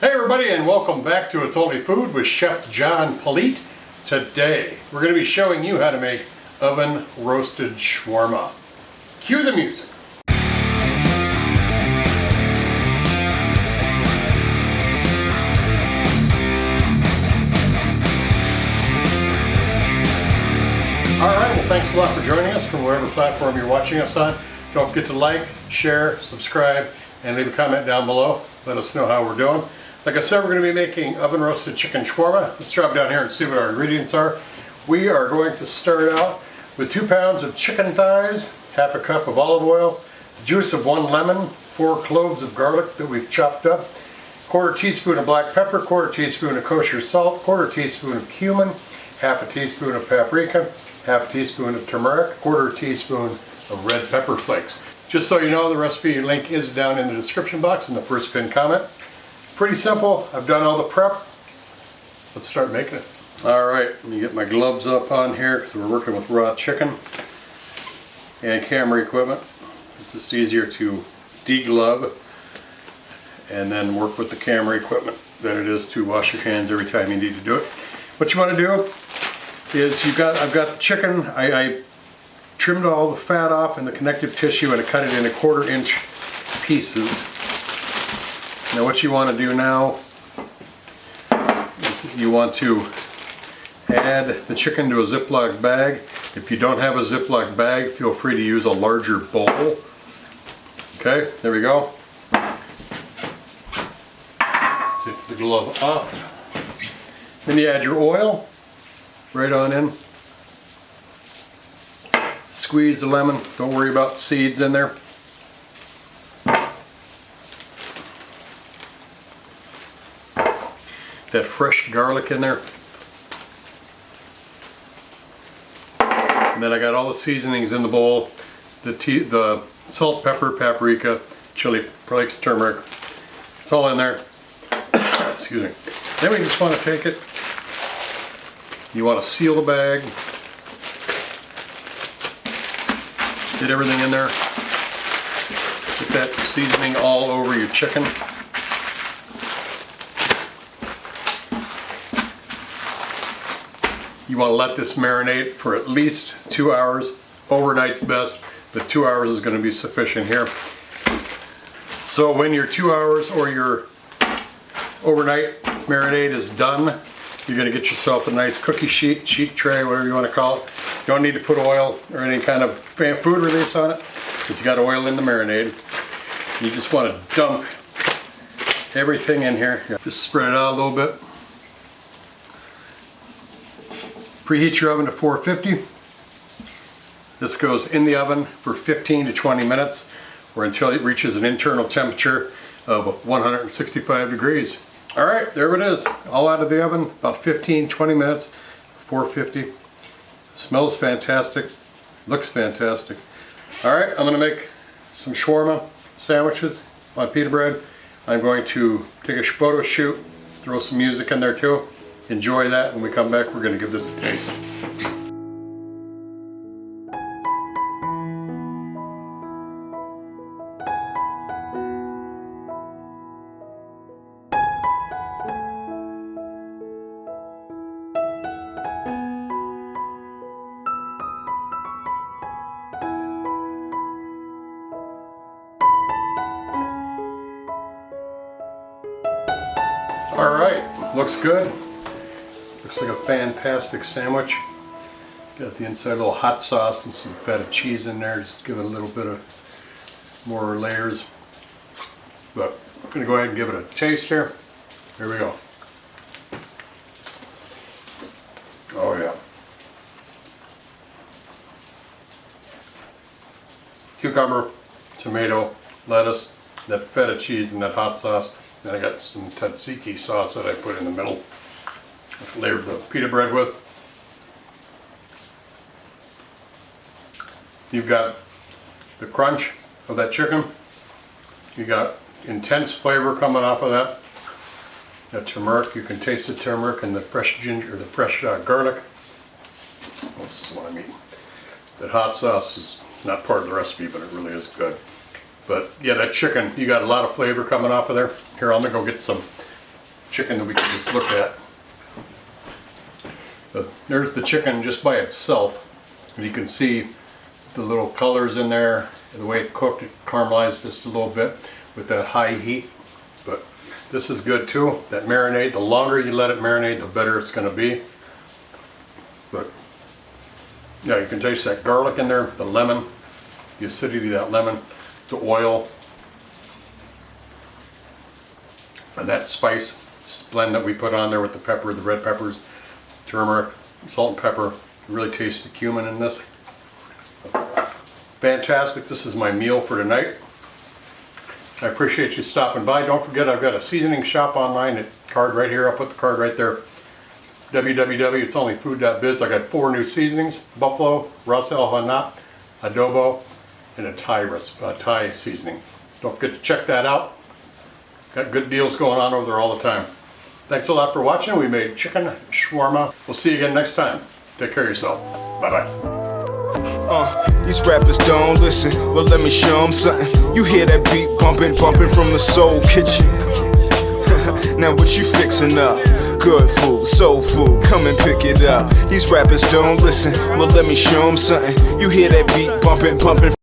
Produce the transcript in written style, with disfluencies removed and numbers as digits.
Hey everybody, and welcome back to It's Only Food with Chef John Politte. Today we're going to be showing you how to make oven roasted shawarma. Cue the music. Alright, well thanks a lot for joining us from whatever platform you're watching us on. Don't forget to like, share, subscribe, and leave a comment down below. Let us know how we're doing. Like I said, we're going to be making oven roasted chicken shawarma. Let's drop down here and see what our ingredients are. We are going to start out with 2 pounds of chicken thighs, half a cup of olive oil, the juice of 1 lemon, 4 cloves of garlic that we've chopped up, 1/4 teaspoon of black pepper, 1/4 teaspoon of kosher salt, 1/4 teaspoon of cumin, half a teaspoon of paprika, half a teaspoon of turmeric, 1/4 teaspoon of red pepper flakes. Just so you know, the recipe link is down in the description box in the first pinned comment. Pretty simple. I've done all the prep. Let's start making it. Alright, let me get my gloves up on here because we're working with raw chicken and camera equipment. It's just easier to deglove and then work with the camera equipment than it is to wash your hands every time you need to do it. What you want to do is I've got the chicken. I trimmed all the fat off and the connective tissue and I cut it in 1/4 inch pieces. Now what you want to do now is you want to add the chicken to a Ziploc bag. If you don't have a Ziploc bag, feel free to use a larger bowl. Okay, there we go. Take the glove off. Then you add your oil right on in. Squeeze the lemon. Don't worry about seeds in there. That fresh garlic in there. And then I got all the seasonings in the bowl. The salt, pepper, paprika, chili flakes, turmeric. It's all in there. Excuse me. Then we just want to take it. You want to seal the bag. Get everything in there. Get that seasoning all over your chicken. You want to let this marinate for at least 2 hours. Overnight's best, but 2 hours is going to be sufficient here. So when your 2 hours or your overnight marinade is done, you're going to get yourself a nice cookie sheet tray, whatever you want to call it. You don't need to put oil or any kind of food release on it because you got oil in the marinade. You just want to dump everything in here. Just spread it out a little bit. Preheat your oven to 450. This goes in the oven for 15 to 20 minutes or until it reaches an internal temperature of 165 degrees. Alright, there it is. All out of the oven, about 15-20 minutes, 450. Smells fantastic, looks fantastic. Alright, I'm going to make some shawarma sandwiches on pita bread. I'm going to take a photo shoot, throw some music in there too. Enjoy that. When we come back, we're going to give this a taste. All right, looks good. Looks like a fantastic sandwich. Got the inside a little hot sauce and some feta cheese in there, just give it a little bit of more layers. But I'm gonna go ahead and give it a taste here. Here we go. Oh yeah. Cucumber, tomato, lettuce, that feta cheese and that hot sauce. Then I got some tzatziki sauce that I put in the middle. Layered the pita bread with. You've got the crunch of that chicken. You got intense flavor coming off of that. That turmeric, you can taste the turmeric and the fresh ginger, the fresh garlic. This is what I mean. That hot sauce is not part of the recipe, but it really is good. But yeah, that chicken, you got a lot of flavor coming off of there. Here, I'm gonna go get some chicken that we can just look at. But there's the chicken just by itself. And you can see the little colors in there, the way it cooked, it caramelized just a little bit with that high heat. But this is good too. That marinade, the longer you let it marinate, the better it's going to be. But yeah, you can taste that garlic in there, the lemon, the acidity of that lemon, the oil, and that spice blend that we put on there with the pepper, the red peppers, turmeric, salt and pepper. You really taste the cumin in this. Fantastic. This is my meal for tonight. I appreciate you stopping by. Don't forget, I've got a seasoning shop online. The card right here. I'll put the card right there. www.itsonlyfood.biz. I got 4 new seasonings: buffalo, ras el hana, adobo, and a Thai seasoning. Don't forget to check that out. Got good deals going on over there all the time. Thanks a lot for watching. We made chicken shawarma. We'll see you again next time. Take care of yourself. Bye-bye. These rappers don't listen, well let me show them something. You hear that beat bumping from the soul kitchen. Now what you fixing up? Good food, soul food, come and pick it up. These rappers don't listen, well let me show them something. You hear that beat bumping